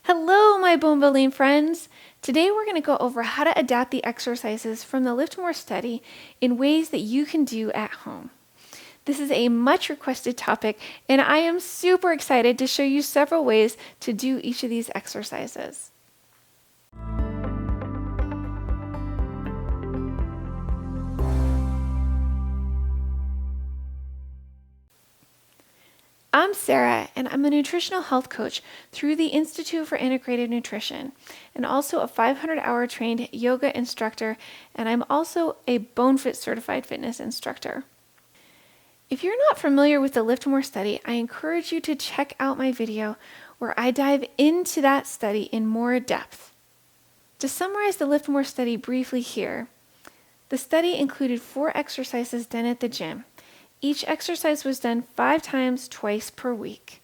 Hello, my bone building friends. Today we're going to go over how to adapt the exercises from the Liftmore study in ways that you can do at home. This is a much requested topic, and I am super excited to show you several ways to do each of these exercises. I'm Sarah, and I'm a nutritional health coach through the Institute for Integrated Nutrition, and also a 500-hour trained yoga instructor, and I'm also a BoneFit certified fitness instructor. If you're not familiar with the Liftmore study, I encourage you to check out my video where I dive into that study in more depth. To summarize the Liftmore study briefly here, the study included 4 exercises done at the gym. Each exercise was done 5 times twice per week.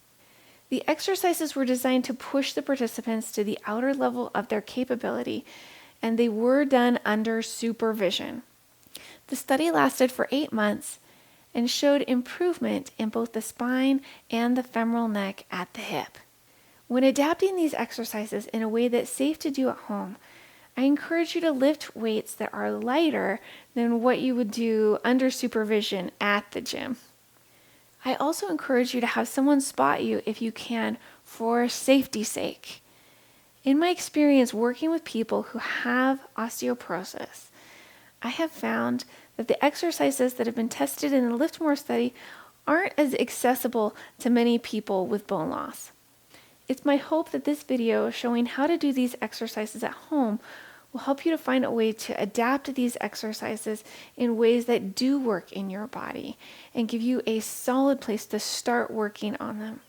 The exercises were designed to push the participants to the outer level of their capability, and they were done under supervision. The study lasted for 8 months and showed improvement in both the spine and the femoral neck at the hip. When adapting these exercises in a way that's safe to do at home, I encourage you to lift weights that are lighter than what you would do under supervision at the gym. I also encourage you to have someone spot you if you can for safety's sake. In my experience working with people who have osteoporosis, I have found that the exercises that have been tested in the Liftmore study aren't as accessible to many people with bone loss. It's my hope that this video showing how to do these exercises at home will help you to find a way to adapt these exercises in ways that do work in your body and give you a solid place to start working on them.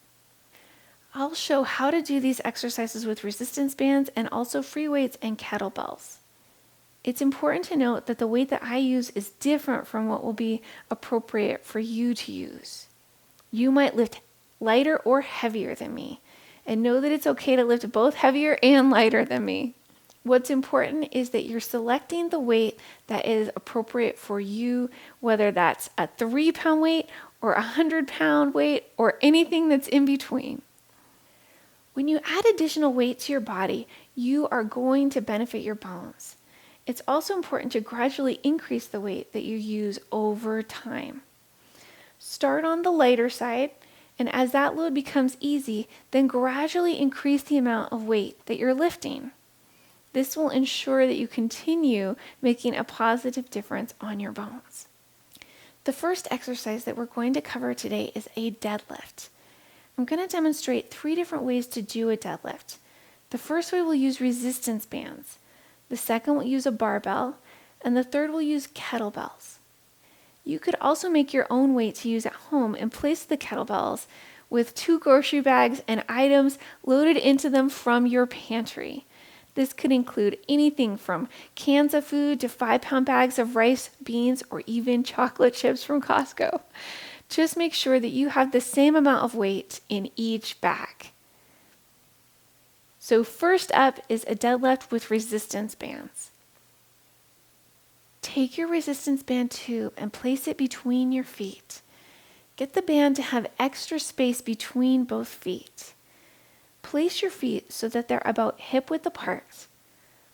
I'll show how to do these exercises with resistance bands and also free weights and kettlebells. It's important to note that the weight that I use is different from what will be appropriate for you to use. You might lift lighter or heavier than me, and know that it's okay to lift both heavier and lighter than me. What's important is that you're selecting the weight that is appropriate for you, whether that's a 3-pound weight or a 100-pound weight or anything that's in between. When you add additional weight to your body, you are going to benefit your bones. It's also important to gradually increase the weight that you use over time. Start on the lighter side, and as that load becomes easy, then gradually increase the amount of weight that you're lifting. This will ensure that you continue making a positive difference on your bones. The first exercise that we're going to cover today is a deadlift. I'm going to demonstrate 3 different ways to do a deadlift. The first way will use resistance bands. The second will use a barbell, and the third will use kettlebells. You could also make your own weight to use at home and place the kettlebells with 2 grocery bags and items loaded into them from your pantry. This could include anything from cans of food to 5-pound bags of rice, beans, or even chocolate chips from Costco. Just make sure that you have the same amount of weight in each bag. So first up is a deadlift with resistance bands. Take your resistance band tube and place it between your feet. Get the band to have extra space between both feet. Place your feet so that they're about hip width apart.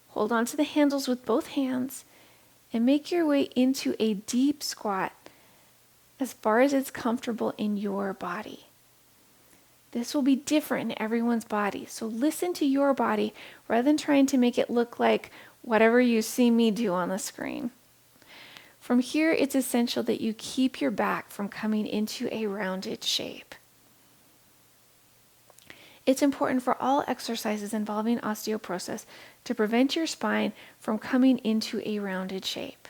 Hold on to the handles with both hands and make your way into a deep squat as far as it's comfortable in your body. This will be different in everyone's body, so listen to your body rather than trying to make it look like whatever you see me do on the screen. From here, it's essential that you keep your back from coming into a rounded shape. It's important for all exercises involving osteoporosis to prevent your spine from coming into a rounded shape.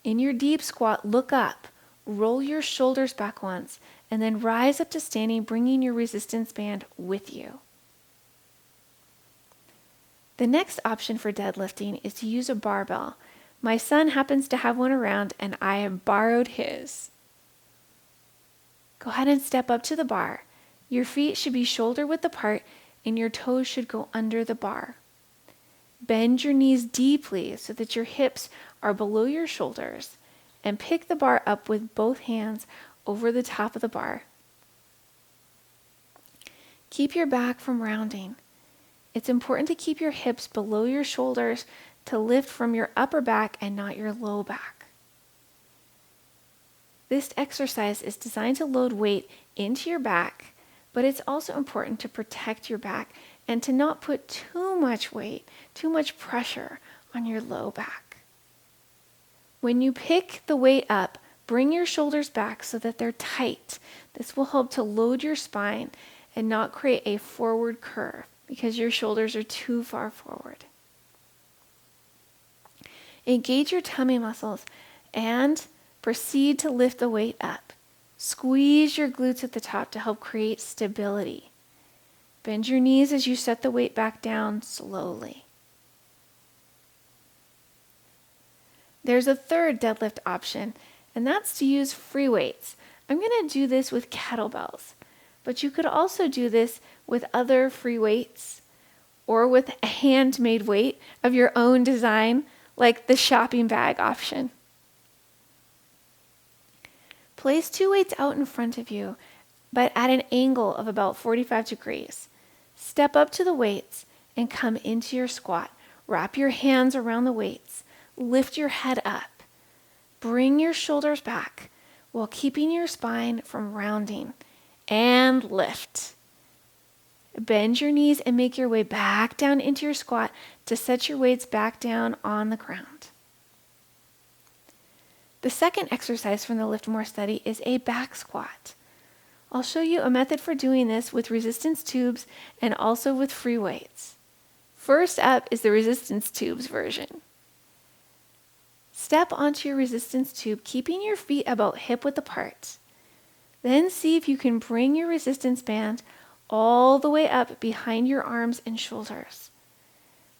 In your deep squat, look up, roll your shoulders back once, and then rise up to standing, bringing your resistance band with you. The next option for deadlifting is to use a barbell. My son happens to have one around, and I have borrowed his. Go ahead and step up to the bar. Your feet should be shoulder width apart, and your toes should go under the bar. Bend your knees deeply so that your hips are below your shoulders, and pick the bar up with both hands over the top of the bar. Keep your back from rounding. It's important to keep your hips below your shoulders to lift from your upper back and not your low back. This exercise is designed to load weight into your back, but it's also important to protect your back and to not put too much weight, too much pressure on your low back. When you pick the weight up, bring your shoulders back so that they're tight. This will help to load your spine and not create a forward curve because your shoulders are too far forward. Engage your tummy muscles and proceed to lift the weight up. Squeeze your glutes at the top to help create stability. Bend your knees as you set the weight back down slowly. There's a third deadlift option, and that's to use free weights. I'm going to do this with kettlebells, but you could also do this with other free weights or with a handmade weight of your own design, like the shopping bag option. Place 2 weights out in front of you, but at an angle of about 45 degrees. Step up to the weights and come into your squat. Wrap your hands around the weights. Lift your head up. Bring your shoulders back while keeping your spine from rounding. And lift. Bend your knees and make your way back down into your squat to set your weights back down on the ground. The second exercise from the Liftmore study is a back squat. I'll show you a method for doing this with resistance tubes and also with free weights. First up is the resistance tubes version. Step onto your resistance tube, keeping your feet about hip-width apart. Then see if you can bring your resistance band all the way up behind your arms and shoulders.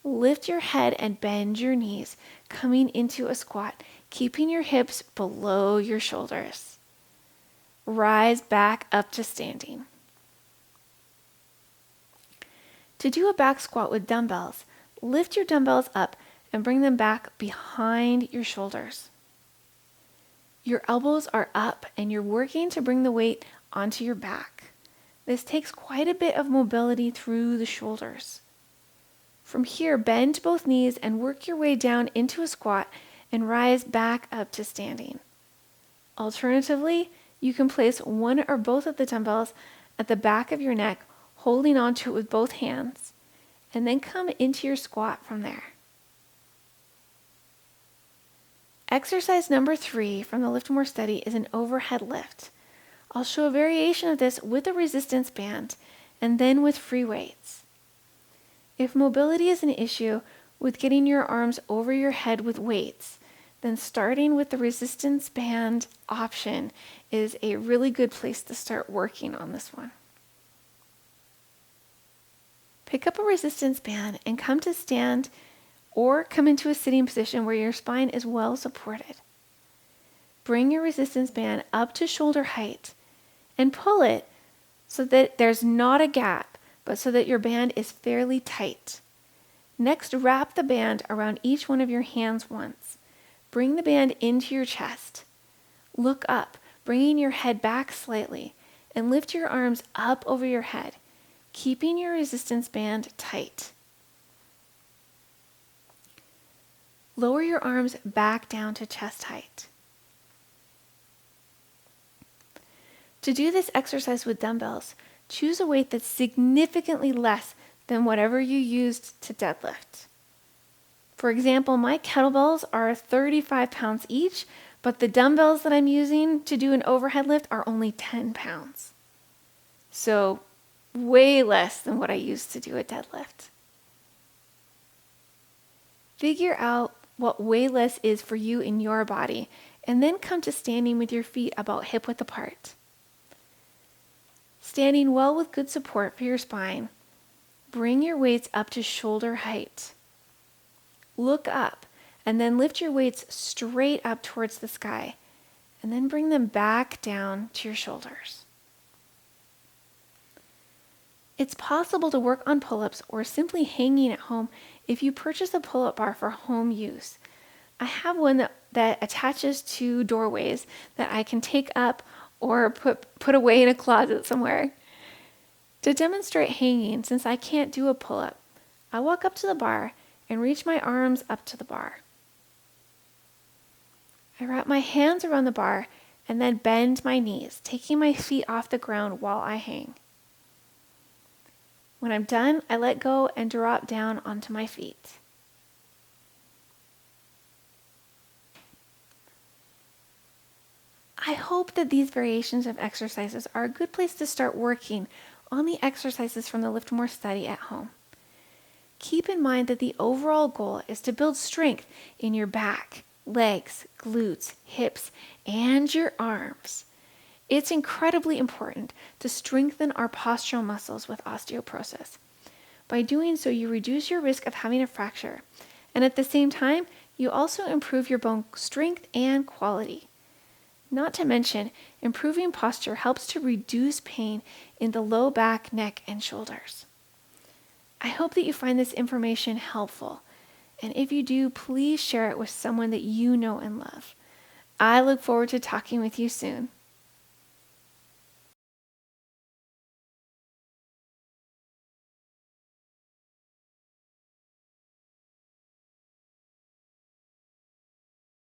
Lift your head and bend your knees, coming into a squat, keeping your hips below your shoulders. Rise back up to standing. To do a back squat with dumbbells, lift your dumbbells up and bring them back behind your shoulders. Your elbows are up and you're working to bring the weight onto your back. This takes quite a bit of mobility through the shoulders. From here, bend both knees and work your way down into a squat and rise back up to standing. Alternatively, you can place one or both of the dumbbells at the back of your neck, holding onto it with both hands, and then come into your squat from there. Exercise number 3 from the Liftmore study is an overhead lift. I'll show a variation of this with a resistance band and then with free weights. If mobility is an issue with getting your arms over your head with weights, then starting with the resistance band option is a really good place to start working on this one. Pick up a resistance band and come to stand or come into a sitting position where your spine is well supported. Bring your resistance band up to shoulder height and pull it so that there's not a gap, but so that your band is fairly tight. Next, wrap the band around each one of your hands once. Bring the band into your chest. Look up, bringing your head back slightly, and lift your arms up over your head, keeping your resistance band tight. Lower your arms back down to chest height. To do this exercise with dumbbells, choose a weight that's significantly less than whatever you used to deadlift. For example, my kettlebells are 35 pounds each, but the dumbbells that I'm using to do an overhead lift are only 10 pounds. So way less than what I used to do a deadlift. Figure out what way less is for you in your body, and then come to standing with your feet about hip-width apart. Standing well with good support for your spine, bring your weights up to shoulder height. Look up, and then lift your weights straight up towards the sky, and then bring them back down to your shoulders. It's possible to work on pull-ups or simply hanging at home if you purchase a pull-up bar for home use. I have one that attaches to doorways that I can take up or put away in a closet somewhere. To demonstrate hanging, since I can't do a pull-up, I walk up to the bar and reach my arms up to the bar. I wrap my hands around the bar and then bend my knees, taking my feet off the ground while I hang. When I'm done, I let go and drop down onto my feet. I hope that these variations of exercises are a good place to start working on the exercises from the Liftmore study at home. Keep in mind that the overall goal is to build strength in your back, legs, glutes, hips, and your arms. It's incredibly important to strengthen our postural muscles with osteoporosis. By doing so, you reduce your risk of having a fracture, and at the same time, you also improve your bone strength and quality. Not to mention, improving posture helps to reduce pain in the low back, neck, and shoulders. I hope that you find this information helpful, and if you do, please share it with someone that you know and love. I look forward to talking with you soon.